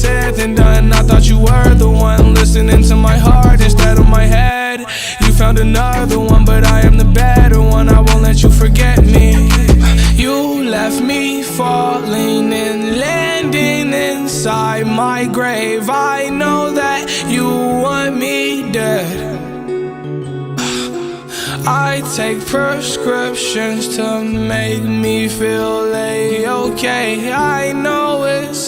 said than done. I thought you were the one listening to my heart instead of my head. You found another one, but I am the better one. I won't let you forget me. You left me falling and landing inside my grave. I know that you want me dead. I take prescriptions to make me feel okay. I know it's